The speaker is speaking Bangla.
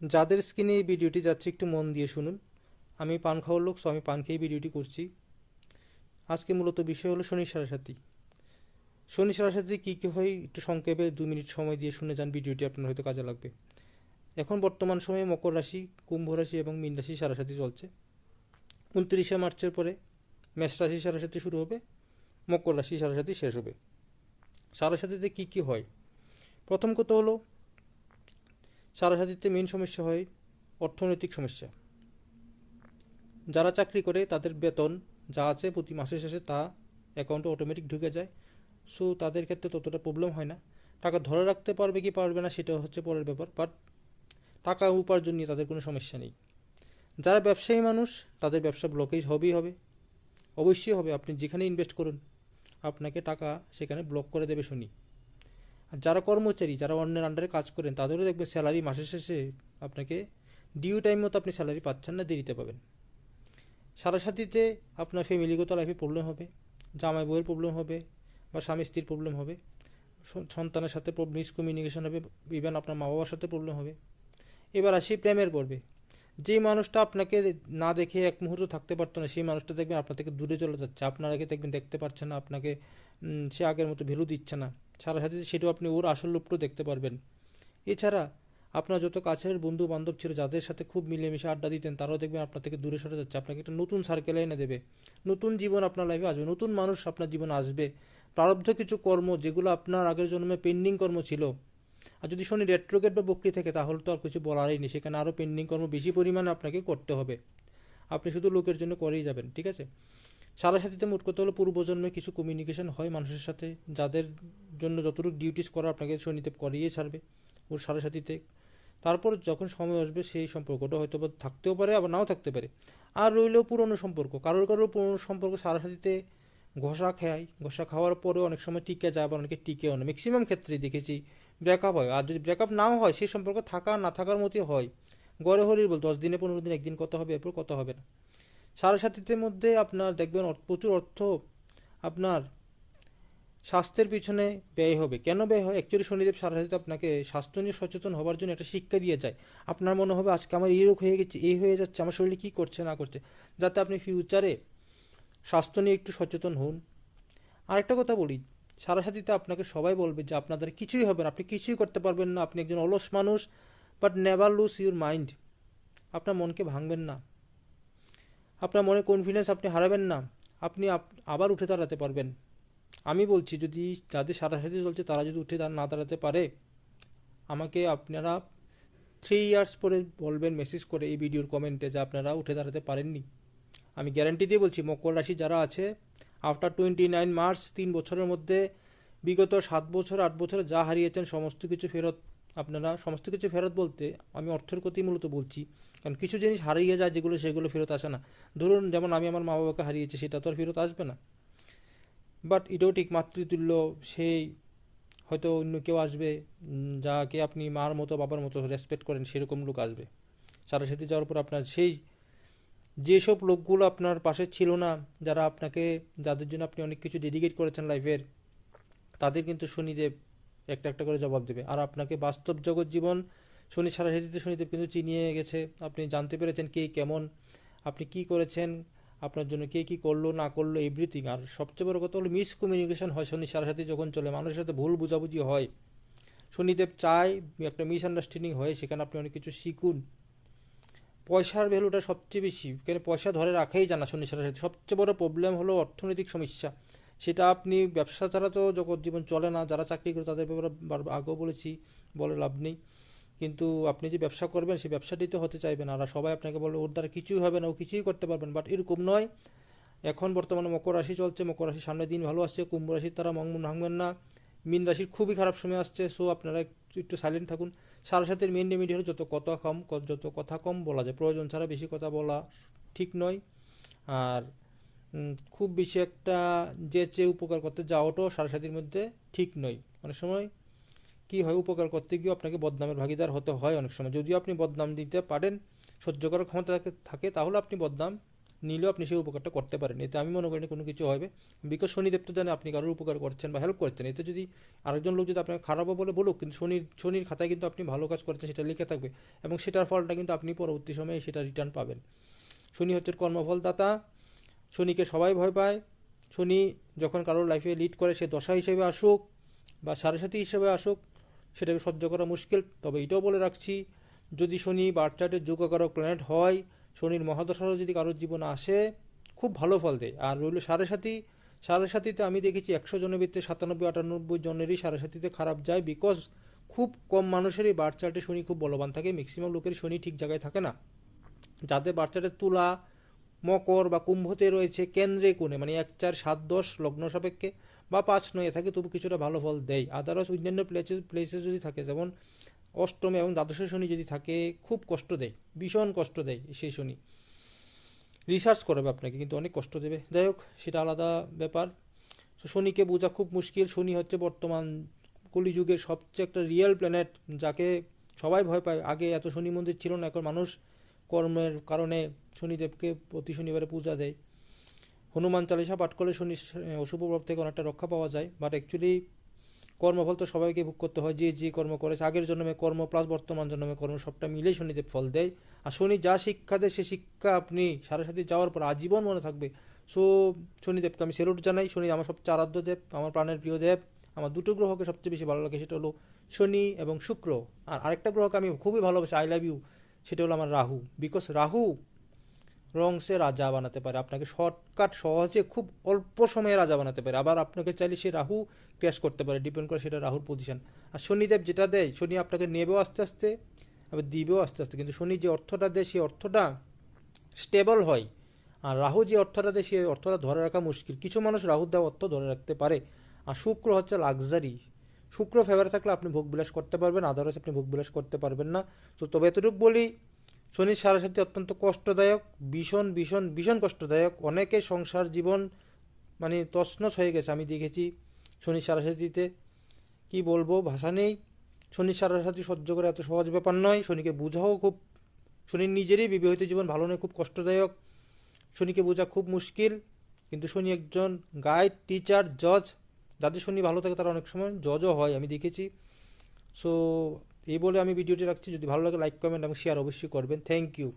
যাদের স্কিনে এই ভিডিওটি যাচ্ছে একটু মন দিয়ে শুনুন। আমি পান খাওয়ার লোক, সো আমি পান খেয়ে ভিডিওটি করছি। আজকে মূলত বিষয় হলো শনি সাড়ে সাতি। শনি সাড়ে সাতি কী কী হয় একটু সংক্ষেপে 2 মিনিট সময় দিয়ে শুনে যান, ভিডিওটি আপনার হয়তো কাজে লাগবে। এখন বর্তমান সময়ে মকর রাশি, কুম্ভ রাশি এবং মীন রাশি সাড়ে সাতি চলছে। 29শে মার্চের পরে মেষ রাশি সাড়ে সাতি শুরু হবে, মকর রাশি সাড়ে সাতি শেষ হবে। সাড়ে সাতিতে কী কী হয়? প্রথম কথা হলো, সাড়ে সাতিতে মেন সমস্যা হয় অর্থনৈতিক সমস্যা। যারা চাকরি করে তাদের বেতন যা আছে প্রতি মাসের শেষে তা অ্যাকাউন্টে অটোমেটিক ঢুকে যায়, সো তাদের ক্ষেত্রে ততটা প্রবলেম হয় না। টাকা ধরে রাখতে পারবে কি পারবে না সেটা হচ্ছে পরের ব্যাপার, বাট টাকা উপার্জন নিয়ে তাদের কোনো সমস্যা নেই। যারা ব্যবসায়ী মানুষ তাদের ব্যবসা ব্লকেজ হবেই হবে, অবশ্যই হবে। আপনি যেখানে ইনভেস্ট করুন আপনাকে টাকা সেখানে ব্লক করে দেবে শনি। আর যারা কর্মচারী, যারা অন্যের আন্ডারে কাজ করেন তাদেরও দেখবেন স্যালারি মাসের শেষে আপনাকে ডিউ টাইম মতো আপনি স্যালারি পাচ্ছেন না, দেরিতে পাবেন। সাড়ে সাতিতে আপনার ফ্যামিলিগত লাইফে প্রবলেম হবে, জামাই বউয়ের প্রবলেম হবে বা স্বামী স্ত্রীর প্রবলেম হবে, সন্তানের সাথে মিসকমিউনিকেশন হবে, ইভেন আপনার মা বাবার সাথে প্রবলেম হবে। এবার আসি প্রেমের পর্বে। যে মানুষটা আপনাকে না দেখে এক মুহূর্ত থাকতে পারতো না সেই মানুষটা দেখবেন আপনার থেকে দূরে চলে যাচ্ছে, আপনার আগে দেখবেন দেখতে পারছেন না আপনাকে, সে আগের মতো ভ্যালু দিচ্ছে না। সাড়ে সাতিতে সেটাও আপনি ওর আসল রূপটাও দেখতে পারবেন। এছাড়া আপনার যত কাছের বন্ধু বান্ধব ছিল, যাদের সাথে খুব মিলেমিশে আড্ডা দিতেন, তারাও দেখবেন আপনার থেকে দূরে সরে যাচ্ছে, আপনাকে একটা নতুন সার্কেলে এনে দেবে। নতুন জীবন আপনার লাইফে আসবে, নতুন মানুষ আপনার জীবনে আসবে। প্রারব্ধ কিছু কর্ম যেগুলো আপনার আগের জন্মে পেন্ডিং কর্ম ছিল, আর যদি শনি রেট্রোগেট বা বক্রি থাকে তাহলে তো আর কিছু বলারই নেই, সেখানে আরও পেন্ডিং কর্ম বেশি পরিমাণে আপনাকে করতে হবে। আপনি শুধু লোকের জন্য করেই যাবেন, ঠিক আছে। সাড়ে সাতিতে মোট কথা হলো পূর্বজন্মে কিছু কমিউনিকেশন হয় মানুষের সাথে, যাদের জন্য যতটুকু ডিউটিস করা আপনাকে শনিদেব করিয়ে ছাড়বে ওর সাড়ে সাতিতে। তারপর যখন সময় আসবে সেই সম্পর্কটা হয়তো বা থাকতেও পারে আবার নাও থাকতে পারে। আর রইলেও পুরনো সম্পর্ক, কারোর কারোর পুরনো সম্পর্ক সাড়ে সাতিতে ঘষা খাওয়ার পরেও অনেক সময় টিকে যায়, আবার অনেকে টিকেও না। ম্যাক্সিমাম ক্ষেত্রেই দেখেছি ব্রেকআপ হয়, আর যদি ব্রেকআপ নাও হয় সেই সম্পর্ক থাকা না থাকার মতোই হয়। গড়ে হরির বল 10 দিনে 15 দিন একদিন কথা হবে, এরপর কথা হবে না। সাড়ে সাতিতে মধ্যে আপনার দেখবেন প্রচুর অর্থ আপনার স্বাস্থ্যের পিছনে ব্যয় হবে। কেন ব্যয় হয়? অ্যাকচুয়ালি শনিদেব সারাদিন আপনাকে স্বাস্থ্য নিয়ে সচেতন হওয়ার জন্য একটা শিক্ষা দিয়ে যায়। আপনার মনে হবে আজকে আমার এই রোগ হয়ে গেছে, এই হয়ে যাচ্ছে, আমার শরীরে কী করছে না করছে, যাতে আপনি ফিউচারে স্বাস্থ্য নিয়ে একটু সচেতন হন। আরেকটা কথা বলি, সারাসাথীতে আপনাকে সবাই বলবে যে আপনার দ্বারা কিছুই হবে না, আপনি কিছুই করতে পারবেন না, আপনি একজন অলস মানুষ। But never lose your mind. আপনার মনকে ভাঙবেন না, আপনার মনে কনফিডেন্স আপনি হারাবেন না, আপনি আবার উঠে দাঁড়াতে পারবেন। আমি বলছি, যদি যাদের সারাসাথী চলছে তারা যদি উঠে না দাঁড়াতে পারে, আমাকে আপনারা 3 ইয়ার্স পরে বলবেন মেসেজ করে এই ভিডিওর কমেন্টে যে আপনারা উঠে দাঁড়াতে পারেননি। আমি গ্যারান্টি দিয়ে বলছি, মকর রাশি যারা আছে আফটার 29 মার্চ 3 বছরের মধ্যে বিগত 7 বছর 8 বছরে যা হারিয়েছেন সমস্ত কিছু ফেরত। আপনারা সমস্ত কিছু ফেরত বলতে আমি অর্থের কথাই মূলত বলছি, কারণ কিছু জিনিস হারিয়ে যায় যেগুলো সেগুলো ফেরত আসে না। ধরুন যেমন আমি আমার মা বাবাকে হারিয়েছি, সেটা তো আর ফেরত আসবে না। বাট এটাও ঠিক মাতৃতুল্য সেই হয়তো অন্য কেউ আসবে, যাকে আপনি মার মতো বাবার মতো রেসপেক্ট করেন সেরকম লোক আসবে। সাথে যাওয়ার পর আপনার সেই যেসব লোকগুলো আপনার পাশে ছিল না, যারা আপনাকে, যাদের জন্য আপনি অনেক কিছু ডেডিকেট করেছেন লাইফের, তাদের কিন্তু শনিদেব একটা একটা করে জবাব দেবে। আর আপনাকে বাস্তব জগৎ জীবন শনি সাড়ে সাথে শনিদেব কিন্তু চিনিয়ে গেছে, আপনি জানতে পেরেছেন কে কেমন, আপনি কি করেছেন, আপনার জন্য কে কী করলো না করলো, এভরিথিং। আর সবচেয়ে বড় কথা হলো মিসকমিউনিকেশন হয় শনি সাড়ে সাথে যখন চলে, মানুষের সাথে ভুল বুঝাবুঝি হয়। শনিদেব চায় একটা মিসআন্ডারস্ট্যান্ডিং হয়, সেখানে আপনি অনেক কিছু শিখুন। পয়সার ভ্যালুটা সবচেয়ে বেশি, কেন পয়সা ধরে রাখাই জানা শনি সাথে। সবচেয়ে বড় প্রবলেম হলো অর্থনৈতিক সমস্যা। সেটা আপনি ব্যবসা ছাড়া তো জগৎ জীবন চলে না, যারা চাকরি করে তাদের ব্যাপারে আগেও বলেছি, বলে লাভ নেই। কিন্তু আপনি যে ব্যবসা করবেন সেই ব্যবসাটি তো হতে চাইবেন, আর সবাই আপনাকে বলে ওর দ্বারা কিছুই হবে না, ও কিছুই করতে পারবেন, বাট এরকম নয়। এখন বর্তমানে মকর রাশি চলছে, মকর রাশির সামনের দিন ভালো আসছে, কুম্ভ রাশির তারা মন ভাঙবেন না। মীন রাশির খুবই খারাপ সময় আসছে, সো আপনারা একটু সাইলেন্ট থাকুন। সাথে মেন রেমেডি হলো যত কথা কম বলা যায়, প্রয়োজন ছাড়া বেশি কথা বলা ঠিক নয়। আর খুব বেশি একটা যে চেয়ে উপকার করতে যাওয়াটাও সাথীর মধ্যে ঠিক নয়। অনেক সময় কি হয়, উপকার করতে গিয়ে আপনাকে বদনামের ভাগিদার হতে হয় অনেক সময়। যদিও আপনি বদনাম দিতে পারেন, সহ্য করার ক্ষমতা থাকে, তাহলে আপনি বদনাম নিলেও আপনি সেই উপকারটা করতে পারেন। এতে আমি মনে করি না কোনো কিছু হবে, বিকজ শনিদেব তো জানে আপনি কারোর উপকার করছেন বা হেল্প করছেন। এতে যদি আরেকজন লোক যদি আপনাকে খারাপও বলে বলুক, কিন্তু শনির খাতায় কিন্তু আপনি ভালো কাজ করছেন সেটা লিখে থাকবে, এবং সেটার ফলটা কিন্তু আপনি পরবর্তী সময়ে সেটা রিটার্ন পাবেন। শনি হচ্ছে কর্মফলদাতা। শনিকে সবাই ভয় পায়। শনি যখন কারোর লাইফে লিড করে, সে দশা হিসেবে আসুক বা সাড়ে সাথী হিসেবে আসুক, সেটাকে সহ্য করা মুশকিল। তবে এটাও বলে রাখছি, যদি শনি বার্থ চার্টের যোগকারক প্ল্যানেট হয়, শনির মহাদশারও যদি কারোর জীবনে আসে, খুব ভালো ফল দেয়। আর রইল সাড়ে সাথী, সাড়ে সাথীতে আমি দেখেছি 100 জনের ভিতরে 97-98 জনেরই সাড়ে সাথীতে খারাপ যায়, বিকজ খুব কম মানুষেরই বার্থ চার্টে শনি খুব বলবান থাকে। ম্যাক্সিমাম লোকের শনি ঠিক জায়গায় থাকে না। যাদের বার্থ চার্টে তুলা, মকর বা কুম্ভতে রয়েছে কেন্দ্রে কোণে, মানে 1, 4, 7, 10 লগ্ন সাপেক্ষে বা 5, 9 থাকে, তবু কিছুটা ভালো ফল দেয়। আদারওয়াইজ অন্যান্য প্লেসে যদি থাকে, যেমন অষ্টমে এবং দ্বাদশে শনি যদি থাকে, খুব কষ্ট দেয়, ভীষণ কষ্ট দেয় সেই শনি। রিসার্চ করাবে আপনাকে, কিন্তু অনেক কষ্ট দেবে। যাই হোক, সেটা আলাদা ব্যাপার। তো শনিকে বোঝা খুব মুশকিল। শনি হচ্ছে বর্তমান কলিযুগের সবচেয়ে একটা রিয়েল প্ল্যানেট, যাকে সবাই ভয় পায়। আগে এত শনি মন্দির ছিল না, এখন মানুষ কর্মের কারণে শনিদেবকে প্রতি শনিবারে পূজা দেয়। হনুমান চালিসা পাঠ করলে শনি অশুভ প্রভাব থেকে অনেকটা রক্ষা পাওয়া যায়। বাট অ্যাকচুয়ালি কর্মফল তো সবাইকে ভোগ করতে হয়, যে যে কর্ম করেছে আগের জন্মে কর্ম প্লাস বর্তমান জন্মে কর্ম, সবটা মিলেই শনিদেব ফল দেয়। আর শনি যা শিক্ষা দেয়, সে শিক্ষা আপনি সাড়ে সাথে যাওয়ার পর আজীবন মনে থাকবে। সো শনিদেবকে আমি স্যালুট জানাই। শনি আমার সবচেয়ে আরাধ্য দেব, আমার প্রাণের প্রিয় দেব। আমার দুটো গ্রহকে সবচেয়ে বেশি ভালো লাগে, সেটা হলো শনি এবং শুক্র। আর আরেকটা গ্রহকে আমি খুবই ভালোবাসি, আই লাভ ইউ, সেটা হলো আমার রাহু। বিকজ রাহু রংসে রাজা বানাতে পারে, আপনাকে শর্টকাট সহজে খুব অল্প সময়ে রাজা বানাতে পারে। আবার আপনাকে চাইলে সে রাহু ক্র্যাশ করতে পারে, ডিপেন্ড করে সেটা রাহুর পজিশন। আর শনিদেব যেটা দেয়, শনি আপনাকে নেবেও আস্তে আস্তে, আবার দিবেও আস্তে আস্তে, কিন্তু শনি যে অর্থটা দেয় সেই অর্থটা স্টেবল হয়। আর রাহু যে অর্থটা দেয় সেই অর্থটা ধরে রাখা মুশকিল। কিছু মানুষ রাহুর দেওয়া অর্থ ধরে রাখতে পারে। আর শুক্র হচ্ছে লাক্সারি। শুক্র ফেভারে থাকলে আপনি ভোগবিলাস করতে পারবেন, আদারওয়াইজ আপনি ভোগবিলাস করতে পারবেন না। তো তবে এতটুকু বলি, শনির সাড়ে সাথে অত্যন্ত কষ্টদায়ক, ভীষণ ভীষণ ভীষণ কষ্টদায়ক। অনেকে সংসার জীবন মানে তছনছ হয়ে গেছে, আমি দেখেছি শনির সাড়ে সাথীতে। কী বলবো, ভাষা নেই। শনির সাড়ে সাথী সহ্য করে এত সহজ ব্যাপার নয়। শনিকে বোঝাও খুব, শনির নিজেরই বিবাহিত জীবন ভালো নয়, খুব কষ্টদায়ক। শনিকে বোঝা খুব মুশকিল। কিন্তু শনি একজন গাইড, টিচার, জজ। যাদের শনি ভালো থাকে তারা অনেক সময় জজও হয়, আমি দেখেছি। সো এই বলে আমি ভিডিওটি রাখছি। যদি ভালো লাগে লাইক, কমেন্ট এবং শেয়ার অবশ্যই করবেন। Thank you.